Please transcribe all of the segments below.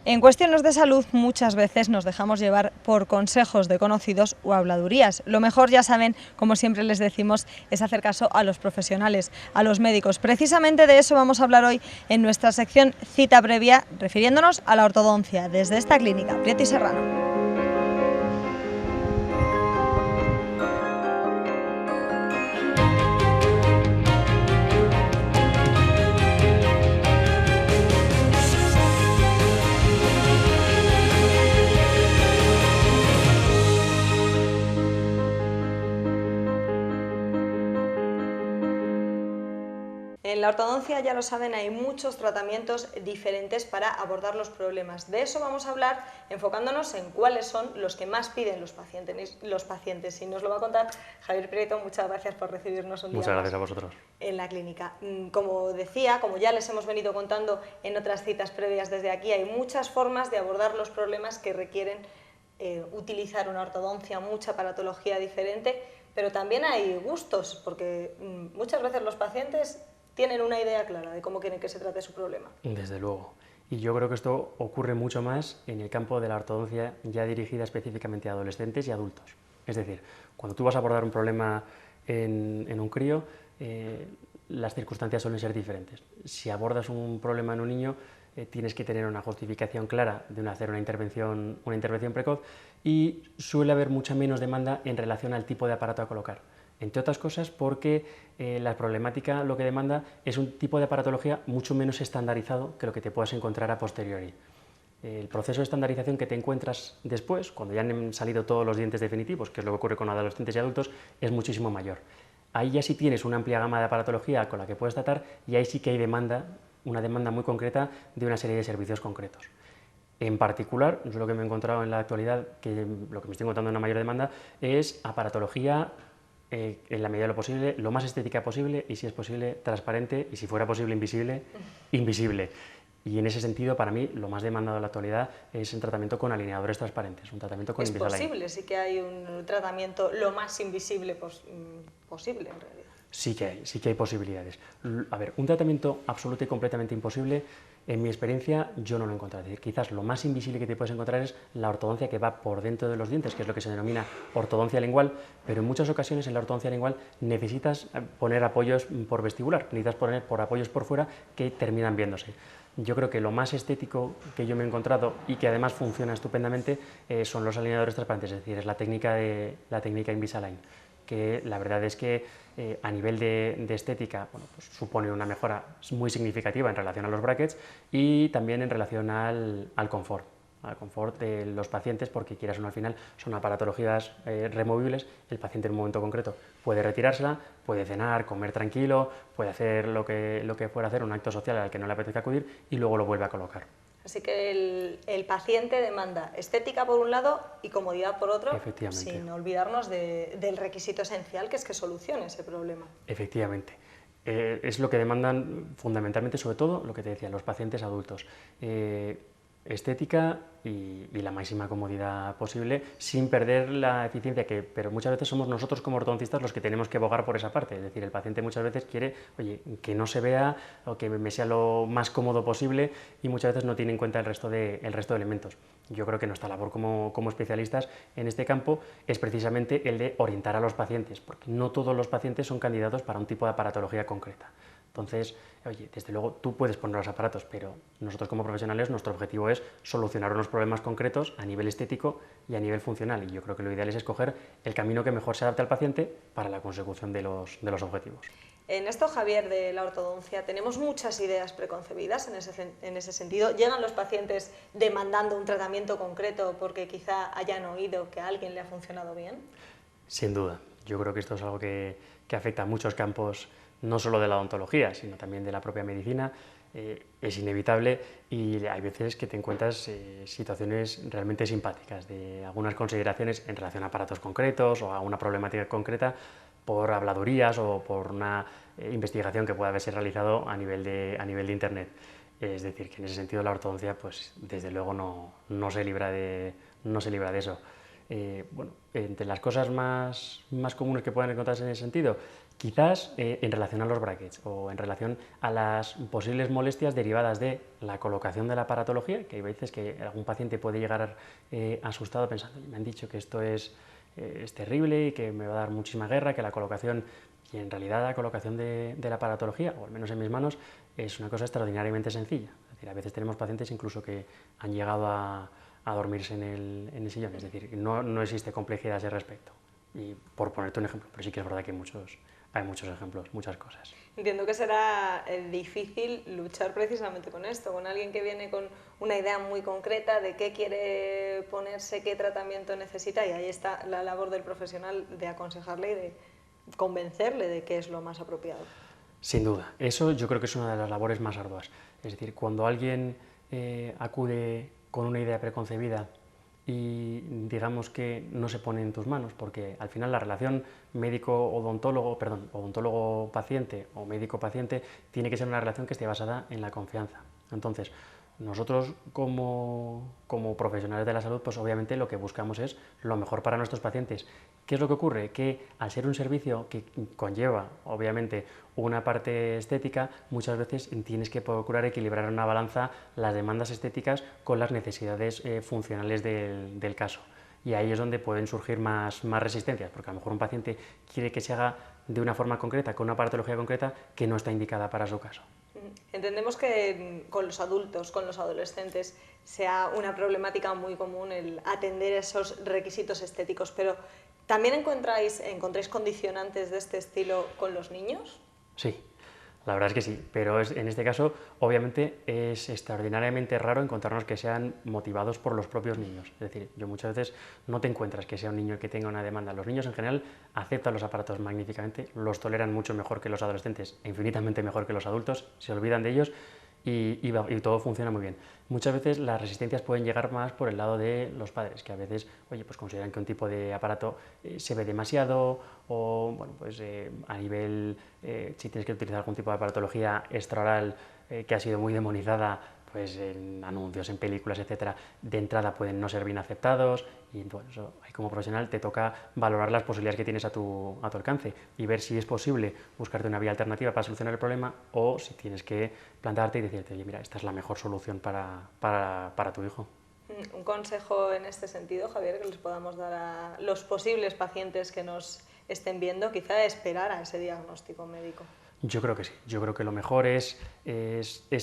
En cuestiones de salud muchas veces nos dejamos llevar por consejos de conocidos o habladurías. Lo mejor, ya saben, como siempre les decimos, es hacer caso a los profesionales, a los médicos. Precisamente de eso vamos a hablar hoy en nuestra sección Cita Previa, refiriéndonos a la ortodoncia desde esta clínica, Prieto y Serrano. En la ortodoncia, ya lo saben, hay muchos tratamientos diferentes para abordar los problemas. De eso vamos a hablar enfocándonos en cuáles son los que más piden los pacientes. Y nos lo va a contar Javier Prieto. Muchas gracias por recibirnos un día Muchas más gracias a vosotros. En la clínica. Como decía, como ya les hemos venido contando en otras citas previas desde aquí, hay muchas formas de abordar los problemas que requieren utilizar una ortodoncia, mucha aparatología diferente, pero también hay gustos, porque muchas veces los pacientes tienen una idea clara de cómo quieren que se trate su problema. Desde luego. Y yo creo que esto ocurre mucho más en el campo de la ortodoncia ya dirigida específicamente a adolescentes y adultos. Es decir, cuando tú vas a abordar un problema en un crío, las circunstancias suelen ser diferentes. Si abordas un problema en un niño, tienes que tener una justificación clara de hacer una intervención precoz, y suele haber mucha menos demanda en relación al tipo de aparato a colocar. Entre otras cosas porque la problemática lo que demanda es un tipo de aparatología mucho menos estandarizado que lo que te puedas encontrar a posteriori. El proceso de estandarización que te encuentras después, cuando ya han salido todos los dientes definitivos, que es lo que ocurre con adolescentes y adultos, es muchísimo mayor. Ahí ya sí tienes una amplia gama de aparatología con la que puedes tratar, y ahí sí que hay una demanda muy concreta de una serie de servicios concretos. En particular, yo lo que me he encontrado en la actualidad, que lo que me estoy encontrando en una mayor demanda, es aparatología en la medida de lo posible, lo más estética posible, y si es posible, transparente, y si fuera posible, invisible. Y en ese sentido, para mí, lo más demandado en la actualidad es el tratamiento con alineadores transparentes, un tratamiento con Invisalign. Es posible, sí que hay un tratamiento lo más invisible posible, en realidad. Sí que hay posibilidades. A ver, un tratamiento absoluto y completamente imposible, en mi experiencia, yo no lo he encontrado. Es decir, quizás lo más invisible que te puedes encontrar es la ortodoncia que va por dentro de los dientes, que es lo que se denomina ortodoncia lingual, pero en muchas ocasiones en la ortodoncia lingual necesitas poner apoyos por vestibular, necesitas poner por apoyos por fuera que terminan viéndose. Yo creo que lo más estético que yo me he encontrado, y que además funciona estupendamente, son los alineadores transparentes, es decir, es la técnica Invisalign, que la verdad es que a nivel de estética, bueno, pues supone una mejora muy significativa en relación a los brackets, y también en relación al confort de los pacientes, porque quieras o no, al final son aparatologías removibles. El paciente en un momento concreto puede retirársela, puede cenar, comer tranquilo, puede hacer lo que fuera hacer, un acto social al que no le apetece acudir, y luego lo vuelve a colocar. Así que el paciente demanda estética por un lado y comodidad por otro, sin olvidarnos del requisito esencial, que es que solucione ese problema. Efectivamente. Es lo que demandan fundamentalmente, sobre todo, lo que te decía, los pacientes adultos. Estética y la máxima comodidad posible, sin perder la eficiencia, pero muchas veces somos nosotros como ortodoncistas los que tenemos que abogar por esa parte. Es decir, el paciente muchas veces quiere, oye, que no se vea o que me sea lo más cómodo posible, y muchas veces no tiene en cuenta el resto de elementos. Yo creo que nuestra labor como especialistas en este campo es precisamente el de orientar a los pacientes, porque no todos los pacientes son candidatos para un tipo de aparatología concreta. Entonces, oye, desde luego tú puedes poner los aparatos, pero nosotros como profesionales, nuestro objetivo es solucionar unos problemas concretos a nivel estético y a nivel funcional, y yo creo que lo ideal es escoger el camino que mejor se adapte al paciente para la consecución de los objetivos. En esto, Javier, de la ortodoncia, tenemos muchas ideas preconcebidas en ese sentido. ¿Llegan los pacientes demandando un tratamiento concreto porque quizá hayan oído que a alguien le ha funcionado bien? Sin duda. Yo creo que esto es algo que afecta a muchos campos, no solo de la odontología, sino también de la propia medicina. Es inevitable, y hay veces que te encuentras situaciones realmente simpáticas, de algunas consideraciones en relación a aparatos concretos o a una problemática concreta, por habladurías o por una investigación que pueda haberse realizado a nivel de internet. Es decir, que en ese sentido la ortodoncia, pues desde luego no se libra de eso. Bueno, entre las cosas más comunes que puedan encontrarse en ese sentido, Quizás en relación a los brackets o en relación a las posibles molestias derivadas de la colocación de la aparatología, que hay veces que algún paciente puede llegar asustado pensando, me han dicho que esto es terrible y que me va a dar muchísima guerra, que la colocación, y en realidad la colocación de la aparatología, o al menos en mis manos, es una cosa extraordinariamente sencilla. Es decir, a veces tenemos pacientes incluso que han llegado a dormirse en el sillón, es decir, no existe complejidad a ese respecto. Y por ponerte un ejemplo, pero sí que es verdad que hay muchos ejemplos, muchas cosas. Entiendo que será difícil luchar precisamente con esto, con alguien que viene con una idea muy concreta de qué quiere ponerse, qué tratamiento necesita, y ahí está la labor del profesional de aconsejarle y de convencerle de qué es lo más apropiado. Sin duda, eso yo creo que es una de las labores más arduas. Es decir, cuando alguien acude con una idea preconcebida y digamos que no se pone en tus manos, porque al final la relación odontólogo-paciente o médico-paciente tiene que ser una relación que esté basada en la confianza. Entonces, nosotros como profesionales de la salud, pues obviamente lo que buscamos es lo mejor para nuestros pacientes. ¿Qué es lo que ocurre? Que al ser un servicio que conlleva, obviamente, una parte estética, muchas veces tienes que procurar equilibrar en una balanza las demandas estéticas con las necesidades funcionales del caso. Y ahí es donde pueden surgir más resistencias, porque a lo mejor un paciente quiere que se haga de una forma concreta, con una aparatología concreta que no está indicada para su caso. Entendemos que con los adultos, con los adolescentes, sea una problemática muy común el atender esos requisitos estéticos, pero ¿también encontráis condicionantes de este estilo con los niños? Sí, la verdad es que sí, pero en este caso obviamente es extraordinariamente raro encontrarnos que sean motivados por los propios niños. Es decir, yo muchas veces no te encuentras que sea un niño que tenga una demanda. Los niños en general aceptan los aparatos magníficamente, los toleran mucho mejor que los adolescentes, e infinitamente mejor que los adultos, se olvidan de ellos y todo funciona muy bien. Muchas veces las resistencias pueden llegar más por el lado de los padres, que a veces, oye, pues consideran que un tipo de aparato se ve demasiado o, bueno, pues a nivel, si tienes que utilizar algún tipo de aparatología extraoral que ha sido muy demonizada, pues en anuncios, en películas, etcétera, de entrada pueden no ser bien aceptados y bueno, eso, ahí como profesional te toca valorar las posibilidades que tienes a tu alcance y ver si es posible buscarte una vía alternativa para solucionar el problema o si tienes que plantarte y decirte, oye, mira, esta es la mejor solución para tu hijo. Un consejo en este sentido, Javier, que les podamos dar a los posibles pacientes que nos estén viendo, quizá esperar a ese diagnóstico médico. Yo creo que sí, yo creo que lo mejor es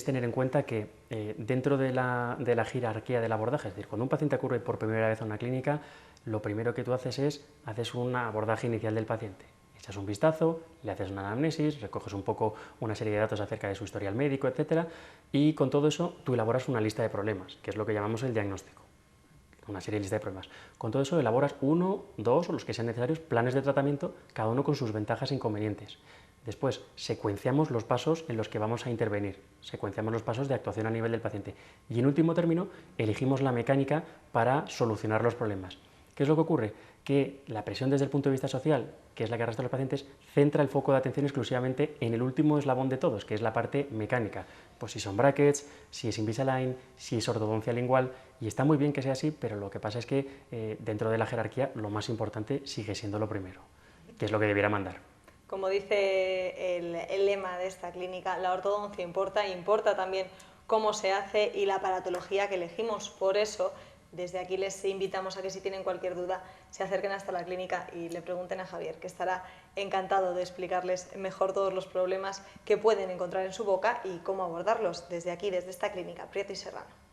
tener en cuenta que dentro de la jerarquía del abordaje, es decir, cuando un paciente acude por primera vez a una clínica, lo primero que tú haces un abordaje inicial del paciente. Echas un vistazo, le haces una anamnesis, recoges un poco una serie de datos acerca de su historial médico, etcétera, y con todo eso tú elaboras una lista de problemas, que es lo que llamamos el diagnóstico. Una serie de lista de problemas. Con todo eso elaboras 1, 2 o los que sean necesarios planes de tratamiento, cada uno con sus ventajas e inconvenientes. Después, secuenciamos los pasos en los que vamos a intervenir, secuenciamos los pasos de actuación a nivel del paciente y en último término, elegimos la mecánica para solucionar los problemas. ¿Qué es lo que ocurre? Que la presión desde el punto de vista social, que es la que arrastra a los pacientes, centra el foco de atención exclusivamente en el último eslabón de todos, que es la parte mecánica. Pues si son brackets, si es Invisalign, si es ortodoncia lingual, y está muy bien que sea así, pero lo que pasa es que dentro de la jerarquía lo más importante sigue siendo lo primero, que es lo que debiera mandar. Como dice el lema de esta clínica, la ortodoncia importa, importa también cómo se hace y la aparatología que elegimos. Por eso, desde aquí les invitamos a que si tienen cualquier duda, se acerquen hasta la clínica y le pregunten a Javier, que estará encantado de explicarles mejor todos los problemas que pueden encontrar en su boca y cómo abordarlos desde aquí, desde esta clínica, Prieto y Serrano.